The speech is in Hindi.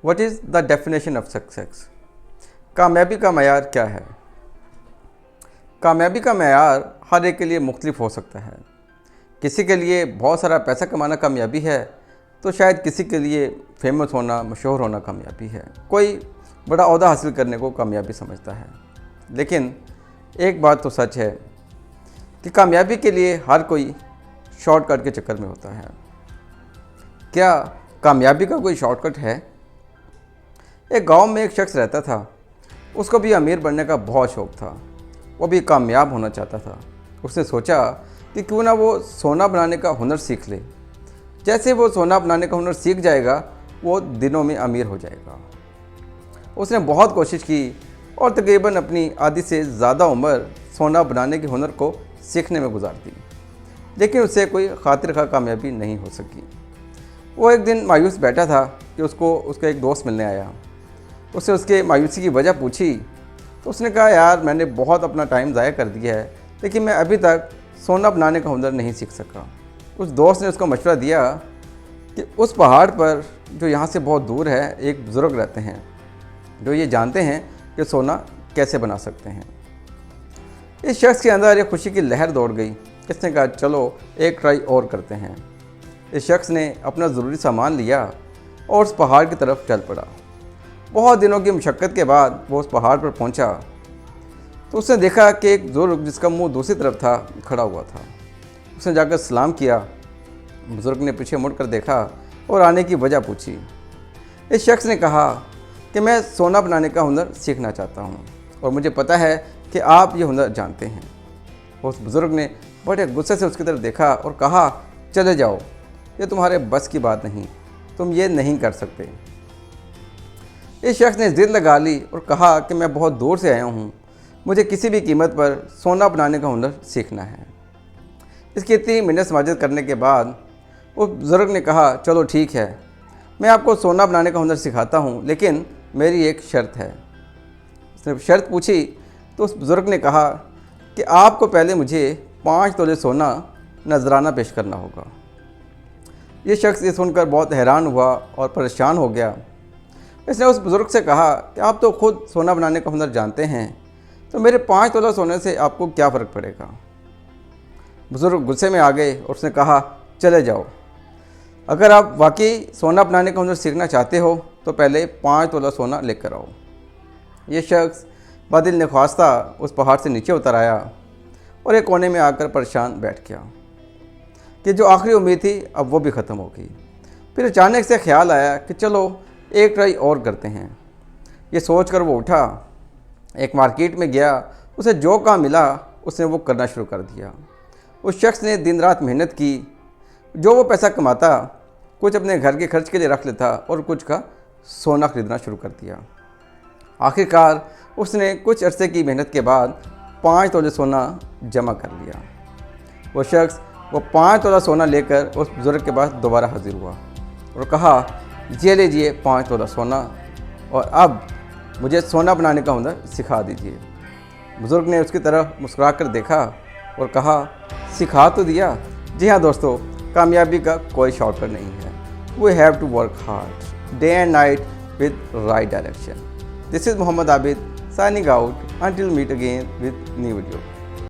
What is the definition of success? कामयाबी का मयार क्या है? कामयाबी का मयार हर एक के लिए मुख्तलिफ हो सकता है। किसी के लिए बहुत सारा पैसा कमाना कामयाबी है, तो शायद किसी के लिए फेमस होना, मशहूर होना कामयाबी है। कोई बड़ा ओहदा हासिल करने को कामयाबी समझता है। लेकिन एक बात तो सच है कि कामयाबी के लिए हर कोई शॉर्टकट के चक्कर में होता है। क्या कामयाबी का कोई शॉर्टकट है? एक गांव में एक शख्स रहता था। उसको भी अमीर बनने का बहुत शौक़ था। वो भी कामयाब होना चाहता था। उसने सोचा कि क्यों ना वो सोना बनाने का हुनर सीख ले। जैसे वो सोना बनाने का हुनर सीख जाएगा, वो दिनों में अमीर हो जाएगा। उसने बहुत कोशिश की और तकरीबन अपनी आधी से ज़्यादा उम्र सोना बनाने के हुनर को सीखने में गुजार दी, लेकिन उससे कोई खातिर खा कामयाबी नहीं हो सकी। वो एक दिन मायूस बैठा था कि उसका एक दोस्त मिलने आया। उससे उसके मायूसी की वजह पूछी तो उसने कहा, यार मैंने बहुत अपना टाइम ज़ाया कर दिया है, लेकिन मैं अभी तक सोना बनाने का हुनर नहीं सीख सका। उस दोस्त ने उसको मशवरा दिया कि उस पहाड़ पर जो यहाँ से बहुत दूर है, एक बुज़ुर्ग रहते हैं जो ये जानते हैं कि सोना कैसे बना सकते हैं। इस शख्स के अंदर एक खुशी की लहर दौड़ गई। इसने कहा, चलो एक ट्राई और करते हैं। इस शख्स ने अपना ज़रूरी सामान लिया और उस पहाड़ की तरफ चल पड़ा। बहुत दिनों की मशक्क़त के बाद वो उस पहाड़ पर पहुंचा तो उसने देखा कि एक बुज़ुर्ग जिसका मुंह दूसरी तरफ था खड़ा हुआ था। उसने जाकर सलाम किया। बुज़ुर्ग ने पीछे मुड़कर देखा और आने की वजह पूछी। इस शख्स ने कहा कि मैं सोना बनाने का हुनर सीखना चाहता हूँ और मुझे पता है कि आप ये हुनर जानते हैं। उस बुज़ुर्ग ने बड़े गुस्से से उसकी तरफ देखा और कहा, चले जाओ, ये तुम्हारे बस की बात नहीं, तुम ये नहीं कर सकते। इस शख्स ने ज़िद लगा ली और कहा कि मैं बहुत दूर से आया हूँ, मुझे किसी भी कीमत पर सोना बनाने का हुनर सीखना है। इसकी इतनी मिन्नत समाजत करने के बाद उस बुज़ुर्ग ने कहा, चलो ठीक है, मैं आपको सोना बनाने का हुनर सिखाता हूँ, लेकिन मेरी एक शर्त है। उसने शर्त पूछी तो उस बुज़ुर्ग ने कहा कि आपको पहले मुझे 5 तोले सोना नजराना पेश करना होगा। ये शख्स ये सुनकर बहुत हैरान हुआ और परेशान हो गया। इसने उस बुज़ुर्ग से कहा कि आप तो खुद सोना बनाने का हुनर जानते हैं, तो मेरे 5 तोला सोने से आपको क्या फ़र्क पड़ेगा? बुज़ुर्ग गुस्से में आ गए और उसने कहा, चले जाओ, अगर आप वाकई सोना बनाने का हुनर सीखना चाहते हो तो पहले 5 तोला सोना लेकर आओ। ये शख्स बादिल नख्वास्ता उस पहाड़ से नीचे उतर आया और एक कोने में आकर परेशान बैठ गया कि जो आखिरी उम्मीद थी अब वो भी ख़त्म हो गई। फिर अचानक से ख्याल आया कि चलो एक ट्राई और करते हैं। ये सोचकर वो उठा, एक मार्केट में गया, उसे जो काम मिला उसने वो करना शुरू कर दिया। उस शख्स ने दिन रात मेहनत की। जो वो पैसा कमाता कुछ अपने घर के खर्च के लिए रख लेता और कुछ का सोना खरीदना शुरू कर दिया। आखिरकार उसने कुछ अरसे की मेहनत के बाद 5 तोले सोना जमा कर लिया। वो शख्स वो 5 तोला सोना लेकर उस बुज़ुर्ग के पास दोबारा हाजिर हुआ और कहा, ये लीजिए 5 तोला सोना, और अब मुझे सोना बनाने का हुनर सिखा दीजिए। बुज़ुर्ग ने उसकी तरफ मुस्कुरा कर देखा और कहा, सिखा तो दिया। जी हाँ दोस्तों, कामयाबी का कोई शॉर्टकट नहीं है। We have to work hard day and night with right direction. This is Mohammad Abid signing out until meet again with new video.